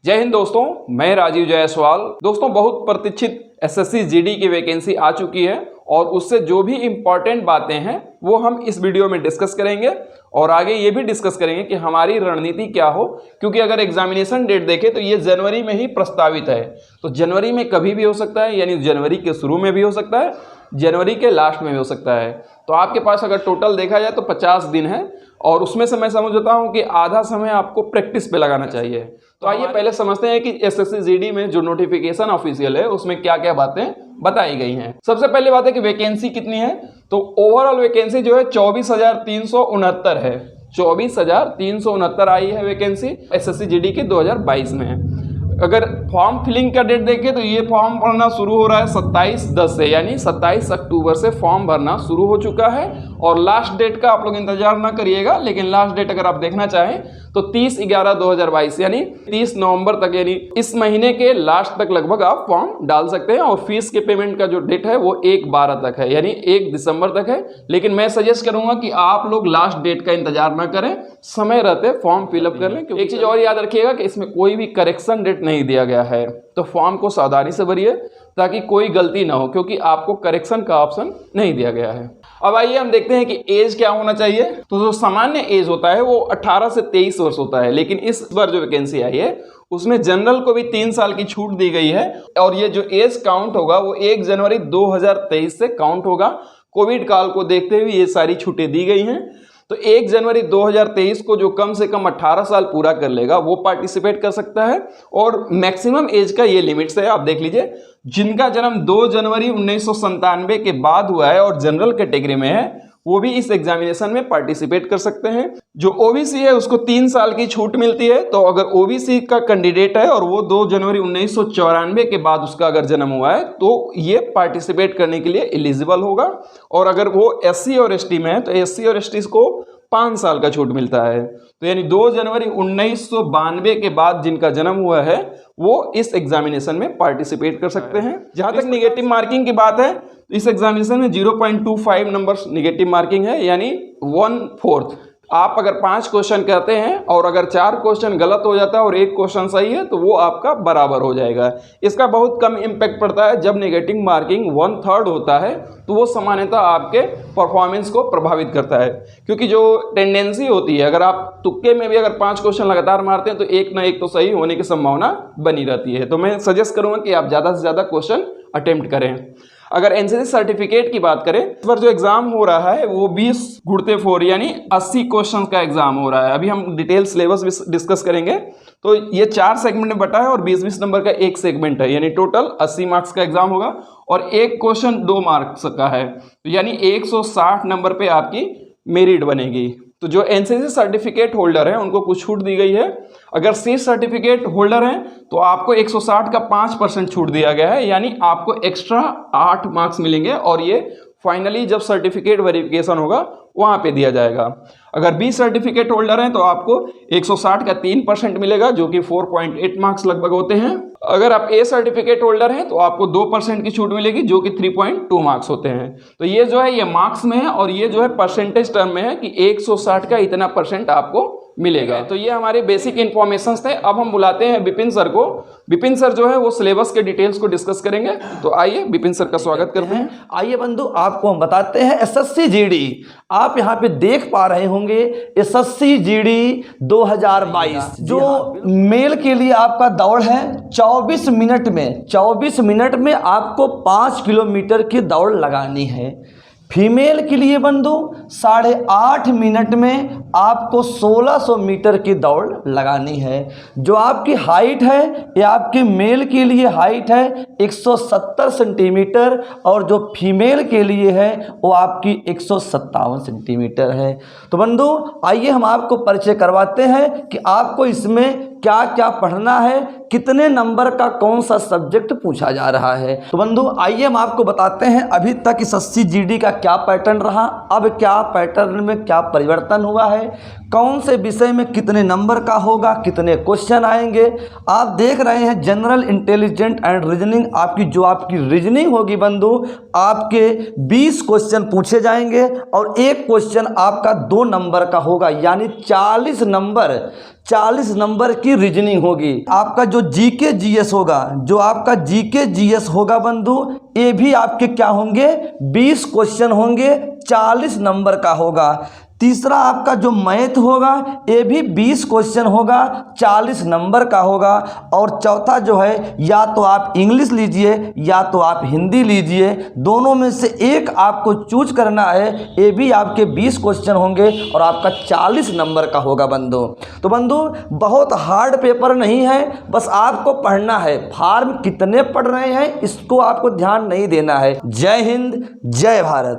जय हिंद दोस्तों, मैं राजीव जायसवाल। दोस्तों, बहुत प्रतीक्षित एसएससी जीडी की वैकेंसी आ चुकी है और उससे जो भी इम्पॉर्टेंट बातें हैं वो हम इस वीडियो में डिस्कस करेंगे और आगे ये भी डिस्कस करेंगे कि हमारी रणनीति क्या हो, क्योंकि अगर एग्जामिनेशन डेट देखें तो ये जनवरी में ही प्रस्तावित है। तो जनवरी में कभी भी हो सकता है, यानी जनवरी के शुरू में भी हो सकता है, जनवरी के लास्ट में भी हो सकता है। तो आपके पास अगर टोटल देखा जाए तो 50 दिन है और उसमें से मैं समझता हूँ कि आधा समय आपको प्रैक्टिस पे लगाना चाहिए। तो आइए पहले समझते हैं कि एसएससी जीडी में जो नोटिफिकेशन ऑफिशियल है उसमें क्या क्या बातें बताई गई हैं। सबसे पहले बात है कि वैकेंसी कितनी है। तो ओवरऑल वैकेंसी जो है 24,369 है। 24,369 आई है वैकेंसी एसएससी जीडी के 2022 में। अगर फॉर्म फिलिंग का डेट देखें तो ये फॉर्म भरना शुरू हो रहा है 27/10 से, यानी 27 अक्टूबर से फॉर्म भरना शुरू हो चुका है। और लास्ट डेट का आप लोग इंतजार ना करिएगा, लेकिन लास्ट डेट अगर आप देखना चाहें तो 30/11/2022 यानी 30 नवंबर तक, यानी इस महीने के लास्ट तक लगभग आप फॉर्म डाल सकते हैं। और फीस के पेमेंट का जो डेट है वो 1/12 तक है, यानी 1 दिसंबर तक है। लेकिन मैं सजेस्ट करूंगा कि आप लोग लास्ट डेट का इंतजार ना करें, समय रहते फॉर्म फिलअप कर लें। क्योंकि एक चीज और याद रखिएगा कि इसमें कोई भी करेक्शन डेट नहीं दिया गया है, तो फॉर्म को सावधानी से भरिए ताकि कोई गलती ना हो, क्योंकि आपको करेक्शन का ऑप्शन नहीं दिया गया है। अब आइए हम देखते हैं कि एज क्या होना चाहिए। तो जो सामान्य एज होता है वो 18 से 23 वर्ष होता है, लेकिन इस बार जो वैकेंसी आई है उसमें जनरल को भी 3 साल की छूट दी गई है। और ये जो एज काउंट होगा वो 1 जनवरी 2023 से काउंट होगा। कोविड काल को देखते हुए ये सारी छूटें दी गई हैं। तो 1 जनवरी 2023 को जो कम से कम 18 साल पूरा कर लेगा वो पार्टिसिपेट कर सकता है। और मैक्सिमम एज का ये लिमिट्स है, आप देख लीजिए। जिनका जन्म 2 जनवरी 1997 के बाद हुआ है और जनरल कैटेगरी में है वो भी इस एग्जामिनेशन में पार्टिसिपेट कर सकते हैं। जो ओबीसी है उसको 3 साल की छूट मिलती है। तो अगर ओबीसी का कैंडिडेट है और वो 2 जनवरी 1994 के बाद उसका अगर जन्म हुआ है तो ये पार्टिसिपेट करने के लिए एलिजिबल होगा। और अगर वो एससी और एसटी में है तो एससी और एसटी को 5 साल का छूट मिलता है। तो यानी 2 जनवरी 1992 के बाद जिनका जन्म हुआ है वो इस एग्जामिनेशन में पार्टिसिपेट कर सकते हैं। जहां तक निगेटिव मार्किंग की बात है तो इस एग्जामिनेशन में 0.25 नंबर निगेटिव मार्किंग है, यानी 1/4। आप अगर 5 क्वेश्चन कहते हैं और अगर 4 क्वेश्चन गलत हो जाता है और 1 क्वेश्चन सही है तो वो आपका बराबर हो जाएगा। इसका बहुत कम इम्पैक्ट पड़ता है। जब नेगेटिव मार्किंग 1/3 होता है तो वो सामान्यतः आपके परफॉर्मेंस को प्रभावित करता है, क्योंकि जो टेंडेंसी होती है अगर आप तुक्के में भी अगर 5 क्वेश्चन लगातार मारते हैं तो एक ना एक तो सही होने की संभावना बनी रहती है। तो मैं सजेस्ट करूँगा कि आप ज़्यादा से ज़्यादा क्वेश्चन अटेम्प्ट करें। अगर एनसीसी सर्टिफिकेट की बात करें, इस बार जो एग्जाम हो रहा है वो 20x4 यानी 80 क्वेश्चन का एग्जाम हो रहा है। अभी हम डिटेल सिलेबस डिस्कस करेंगे। तो ये 4 सेगमेंट में बटा है और 20-20 नंबर का एक सेगमेंट है, यानी टोटल 80 मार्क्स का एग्जाम होगा। और एक क्वेश्चन 2 मार्क्स का है, तो यानी 160 नंबर पे आपकी मेरिट बनेगी। तो जो एनसीसी सर्टिफिकेट होल्डर है उनको कुछ छूट दी गई है। अगर सी सर्टिफिकेट होल्डर हैं तो आपको 160 का 5% छूट दिया गया है, यानी आपको एक्स्ट्रा 8 मार्क्स मिलेंगे और ये फाइनली जब सर्टिफिकेट वेरिफिकेशन होगा वहां पे दिया जाएगा। अगर बी सर्टिफिकेट होल्डर हैं तो आपको 160 का 3% मिलेगा, जो कि 4.8 मार्क्स लगभग होते हैं। अगर आप ए सर्टिफिकेट होल्डर हैं तो आपको 2% की छूट मिलेगी, जो कि 3.2 मार्क्स होते हैं। तो ये जो है ये मार्क्स में है और ये जो है परसेंटेज टर्म में है कि 160 का इतना % आपको मिलेगा। तो ये हमारे बेसिक इन्फॉर्मेशंस थे। अब हम बुलाते हैं विपिन सर को। विपिन सर जो है वो सिलेबस के डिटेल्स को डिस्कस करेंगे। तो आइए विपिन सर का स्वागत करते हैं। आइए बंधु, आपको हम बताते हैं एसएससी जीडी। आप यहाँ पे देख पा रहे होंगे एसएससी जीडी 2022 जो मेल के लिए आपका दौड़ है 24 मिनट में। 24 मिनट में आपको 5 किलोमीटर की दौड़ लगानी है। फीमेल के लिए बंधु 8.5 मिनट में आपको 1600 मीटर की दौड़ लगानी है। जो आपकी हाइट है ये आपके मेल के लिए हाइट है 170 सेंटीमीटर और जो फीमेल के लिए है वो आपकी 157 सेंटीमीटर है। तो बंधु आइए हम आपको परिचय करवाते हैं कि आपको इसमें क्या क्या पढ़ना है, कितने नंबर का कौन सा सब्जेक्ट पूछा जा रहा है। तो बंधु आइए हम आपको बताते हैं अभी तक एसएससी जीडी का क्या पैटर्न रहा, अब क्या पैटर्न में क्या परिवर्तन हुआ है, कौन से विषय में कितने नंबर का होगा, कितने क्वेश्चन आएंगे। आप देख रहे हैं जनरल इंटेलिजेंट एंड रीजनिंग। आपकी रीजनिंग होगी बंधु, आपके 20 क्वेश्चन पूछे जाएंगे और एक क्वेश्चन आपका 2 नंबर का होगा, यानी 40 40 नंबर की रीजनिंग होगी। आपका जो जीके जीएस होगा, जो आपका जीके जीएस होगा बंधु, ये भी आपके क्या होंगे, 20 क्वेश्चन होंगे, 40 नंबर का होगा। तीसरा आपका जो मैथ होगा, ये भी 20 क्वेश्चन होगा, 40 नंबर का होगा। और चौथा जो है, या तो आप इंग्लिश लीजिए या तो आप हिंदी लीजिए, दोनों में से एक आपको चूज करना है। ये भी आपके 20 क्वेश्चन होंगे और आपका 40 नंबर का होगा बंधु। तो बंधु बहुत हार्ड पेपर नहीं है, बस आपको पढ़ना है। फॉर्म कितने पढ़ रहे हैं इसको आपको ध्यान नहीं देना है। जय हिंद, जय भारत।